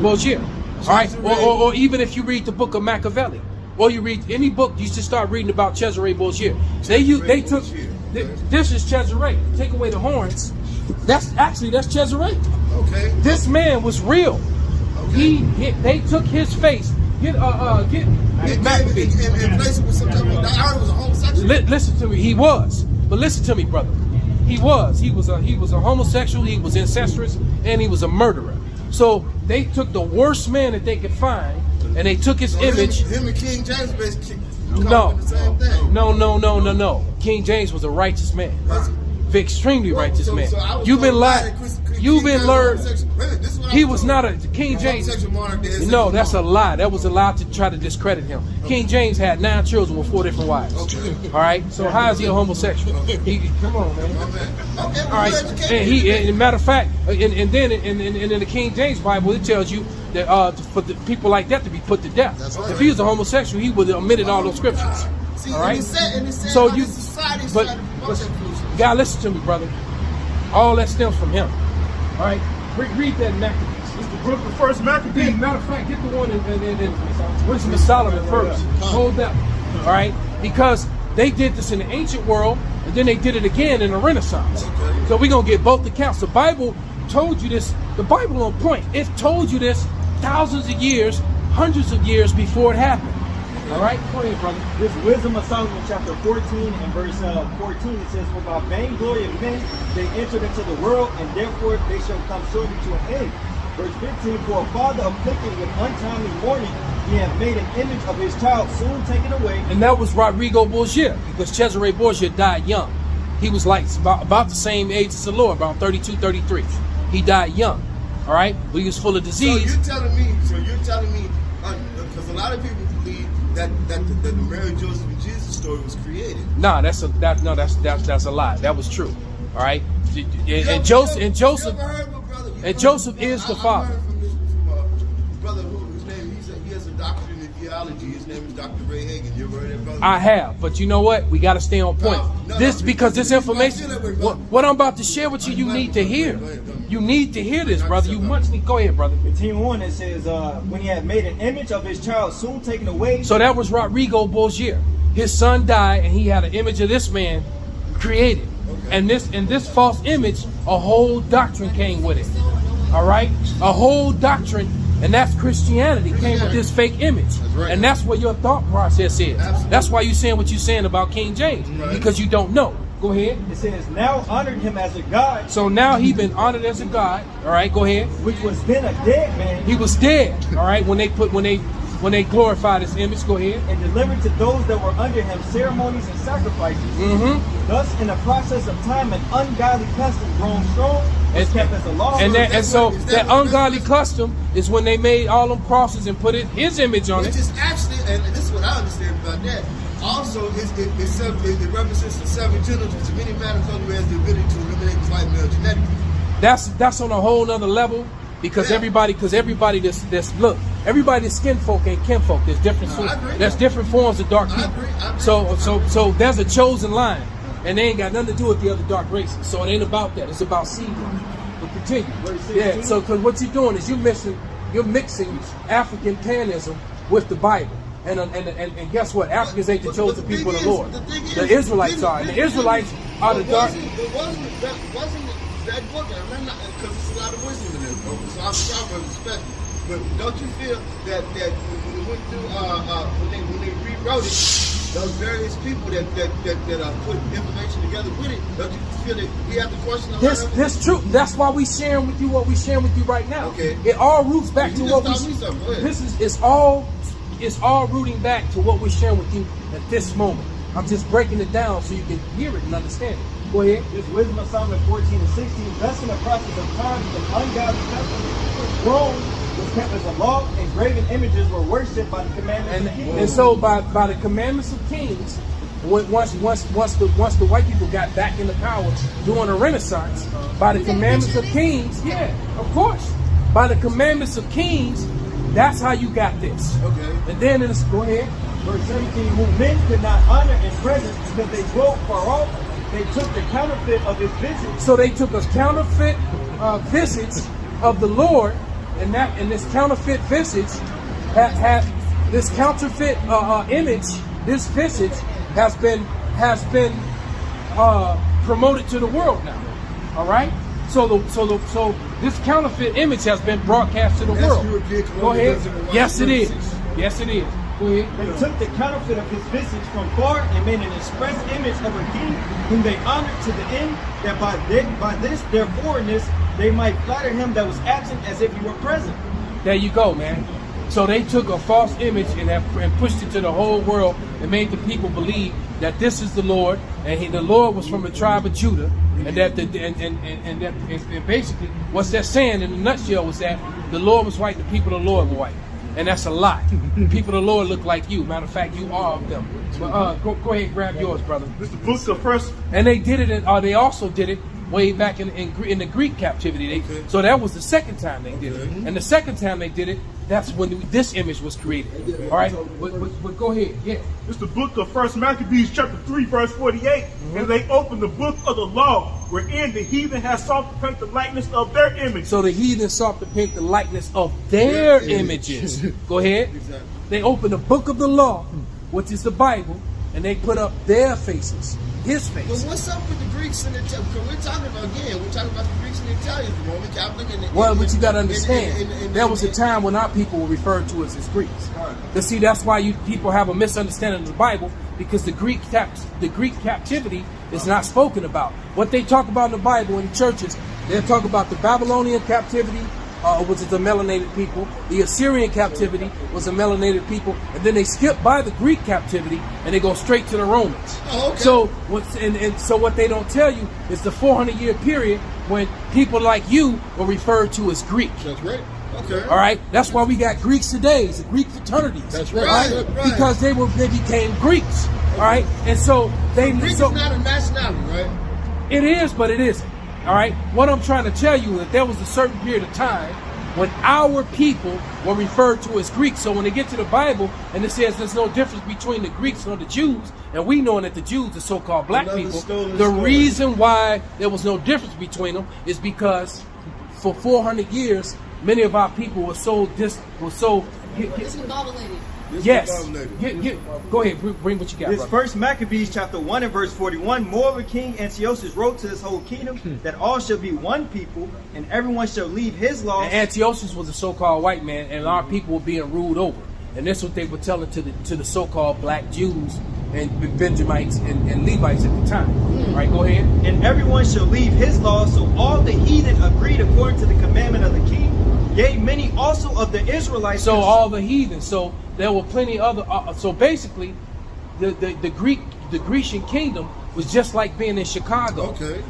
Borgia. All right, or even if you read the book of Machiavelli, or you read any book, you should start reading about Cesare Borgia. They took this is Cesare. Take away the horns. That's Cesare. Okay. This man was real. Okay. They took his face. Get Maccabee. And place it with some type of, I heard it was a homosexual. Listen to me. He was, but listen to me, brother. He was a homosexual. He was incestuous, and he was a murderer. So they took the worst man that they could find, and they took his image. Him and King James basically No. the same thing. No. King James was a righteous man. Extremely righteous man. You've been lied. You've been lured. He was not a King James. No, that's a lie. That was a lie to try to discredit him. King James had 9 children with 4 different wives. All right. So how is he a homosexual? Come on, man. All right. And matter of fact, and then in the King James Bible, it tells you that for the people like that to be put to death. If he was a homosexual, he would have omitted all those scriptures. All right. So you, but God, listen to me, brother. All that stems from him. All right, read that Maccabees. It's the book of First Maccabees. Matter of fact, get the one in Wisdom of Solomon first. Hold that. All right, because they did this in the ancient world, and then they did it again in the Renaissance. So we're gonna get both accounts. The Bible told you this. The Bible on point. It told you this thousands of years, hundreds of years before it happened. All right, go ahead, brother. This Wisdom of Solomon, chapter 14 and verse 14, it says, "For by vainglory of men they entered into the world, and therefore they shall come shortly to an end." Verse 15, "For a father afflicted with untimely mourning, he hath made an image of his child soon taken away." And that was Rodrigo Borgia, because Cesare Borgia died young. He was like about the same age as the Lord, around 32, 33. He died young, all right? But he was full of disease. So you're telling me, because a lot of people believe that the Mary, Joseph, and Jesus story was created. Nah, that's a lie. That was true. All right, and Joseph is the father. I heard from this brother whose name he has a doctorate in theology. His name is Dr. Ray Hagan. You ever heard that, brother? I have, but you know what? We got to stay on point. Because this information, what I'm about to share with you, you need to hear. You need to hear this, brother. You must need. Go ahead, brother. Continue on. It says, "When he had made an image of his child soon taken away." So that was Rodrigo Borgia. His son died, and he had an image of this man created. And this false image, a whole doctrine came with it. All right, a whole doctrine, and that's Christianity came with this fake image, and that's what your thought process is. That's why you're saying what you're saying about King James, because you don't know. Go ahead. It says, "Now honored him as a god." So now he been honored as a god. All right, go ahead. Which was then a dead man. He was dead. All right, when they glorified his image. Go ahead. And delivered to those that were under him ceremonies and sacrifices. Thus, in the process of time, an ungodly custom grown strong was kept as a law. And so that ungodly custom is when they made all them crosses and put his image on it. Which is actually, and this is what I understand about that. Also, it represents the 7 genitals, which many mitochondria has the ability to eliminate the white male genetically. That's on a whole nother level, because everybody look, everybody's skin folk ain't kin folk. There's different forms of dark people. So there's a chosen line, and they ain't got nothing to do with the other dark races. So it ain't about that. It's about seed line. But continue. Yeah. So because what you're doing is you're mixing African paganism with the Bible. And guess what? Africans ain't the chosen people of the Lord. The Israelites are. And the Israelites are the dark. It wasn't that book, because it's a lot of wisdom in it. So I'm sorry for respect. But don't you feel that when we went through, when they rewrote it, those various people that put information together with it, don't you feel that we have to question That's true. That's why we sharing with you what we sharing with you right now. Okay. It all roots back to what we. It's all rooting back to what we're sharing with you at this moment. I'm just breaking it down so you can hear it and understand it. Go ahead. This Wisdom of Solomon 14 and 16. Thus, in the process of time, an ungodly custom was grown, was kept as a law, and graven images were worshipped by the commandments of kings. And so, by the commandments of kings, once the white people got back into power during the Renaissance, by the commandments of kings, of course, by the commandments of kings, that's how you got this. Okay. And then go ahead. Verse 17, whom men could not honor in presence because they dwelt far off, they took the counterfeit of his visits. So they took a counterfeit visits of the Lord, and this counterfeit visage this counterfeit image, this visage has been promoted to the world now. All right. So this counterfeit image has been broadcast to the world. Go ahead. Yes, it is. Yes, it is. Go ahead. They took the counterfeit of his visage from far and made an express image of a king whom they honored to the end that by this their foreignness they might flatter him that was absent as if he were present. There you go, man. So they took a false image and pushed it to the whole world and made the people believe that this is the Lord, and the Lord was from the tribe of Judah, and that and basically what's that saying in a nutshell was that the Lord was white, the people of the Lord were white. And that's a lie. The people of the Lord look like you. Matter of fact, you are of them. But go ahead and grab yours, brother. This is the book of first. And they did it. They also did it way back in the Greek captivity. So that was the second time they did it. And the second time they did it, that's when this image was created. All right. But go ahead. Yeah. It's the book of First Maccabees, chapter 3, verse 48. And they opened the book of the law, wherein the heathen had sought to paint the likeness of their image. So the heathen sought to paint the likeness of their images. Go ahead. Exactly. They opened the book of the law, which is the Bible, and they put up their faces, his face. But what's up with the Greeks and the Italians? Because we're talking about the Greeks and the Italians, the Roman Catholic. Well, but you got to understand, there was a time when our people were referred to as Greeks. But see, that's why people have a misunderstanding of the Bible, because the Greek captivity is not spoken about. What they talk about in the Bible in churches, they talk about the Babylonian captivity, which is the melanated people. The Assyrian captivity was the melanated people, and then they skip by the Greek captivity and they go straight to the Romans. Oh, okay. So what they don't tell you is the 400-year period when people like you were referred to as Greek. That's right. Okay. All right. That's why we got Greeks today, the Greek fraternities. That's right. Right. Because they became Greeks. All right. And so Greek is not a nationality, right? It is, but it isn't. All right. What I'm trying to tell you is that there was a certain period of time when our people were referred to as Greeks. So when they get to the Bible and it says there's no difference between the Greeks and the Jews, and we know that the Jews are so-called black people, the reason why there was no difference between them is because for 400 years, many of our people were so Discombobulated. Yes. Go ahead, bring what you got. This brother. First Maccabees chapter 1 and verse 41. Moreover, King Antiochus wrote to his whole kingdom that all shall be one people, and everyone shall leave his laws. And Antiochus was a so-called white man, and our people were being ruled over. And that's what they were telling to the so-called black Jews and Benjamites and Levites at the time. All right, go ahead. And everyone shall leave his laws. So all the heathen agreed according to the commandment of the king. Yea, many also of the Israelites. So all the heathen. So there were plenty other. So basically, the Grecian kingdom was just like being in Chicago. Okay.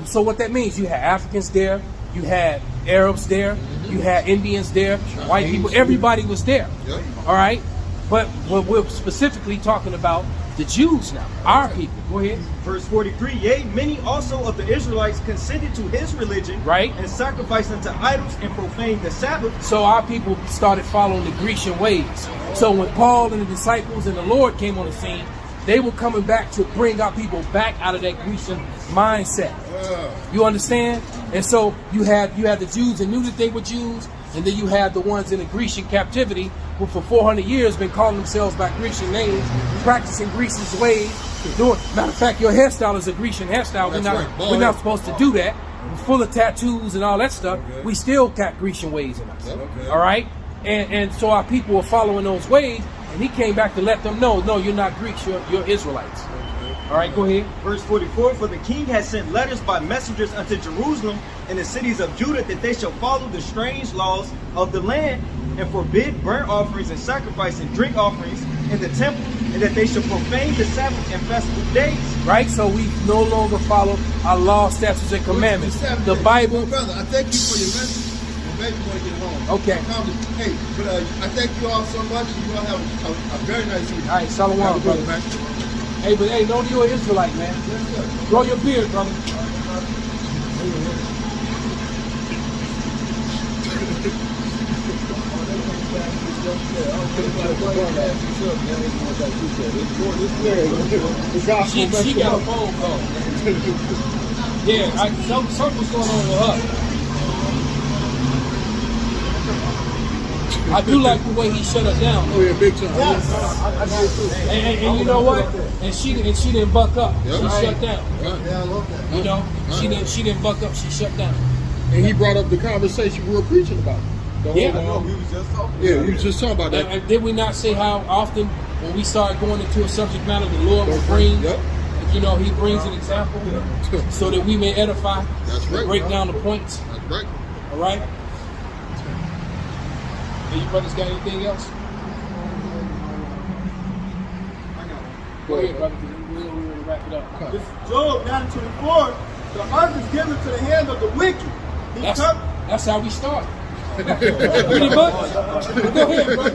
So what that means, you had Africans there, you had Arabs there, you had Indians there, white people. Everybody was there. Yep. All right. But we're specifically talking about the Jews now, our people. Go ahead. Verse 43, yea, many also of the Israelites consented to his religion, Right. and sacrificed unto idols and profaned the Sabbath. So our people started following the Grecian ways. So when Paul and the disciples and the Lord came on the scene, they were coming back to bring our people back out of that Grecian mindset. You understand? And so you had the Jews that knew that they were Jews, and then you had the ones in the Grecian captivity who for 400 years been calling themselves by Grecian names, practicing Grecian ways. Matter of fact, your hairstyle is a Grecian hairstyle. We're not supposed to do that. We're full of tattoos and all that stuff. Okay. We still got Grecian ways in us. Okay. All right? And so our people were following those ways, and he came back to let them know, no, you're not Greeks, you're Israelites. All right, go ahead. Verse 44, for the king has sent letters by messengers unto Jerusalem and the cities of Judah that they shall follow the strange laws of the land and forbid burnt offerings and sacrifice and drink offerings in the temple, and that they shall profane the Sabbath and festival days. Right? So we no longer follow our law, statutes, and commandments. The Bible. Brother, I thank you for your message. My baby want to get home. Okay. Hey, but I thank you all so much. You all have a very nice evening. All right, Shalom, brother, man. Hey, but hey, know you're an Israelite, man. Grow your beard, brother. She got a phone call. Yeah, something's going on with her. I do like the way he shut her down. Oh yeah, big time. Yes. I did too. And you know what? And she didn't buck up. Yep. She shut down. Right. Yeah, I love that. You know, she didn't buck up. She shut down. And he brought up the conversation we were preaching about. The Yeah. whole, We was just talking. yeah, we was just talking about that. And did we not say how often when we start going into a subject matter, the Lord will bring, Yep. you know, He brings an example so that we may edify, That's right. break down the points. That's right. All right. Do you brothers got anything else? Go ahead, brother. We're going to wrap it up. This is Job 9:24. The earth is given to the hand of the wicked. That's how we start. Pretty much. Go ahead, brother.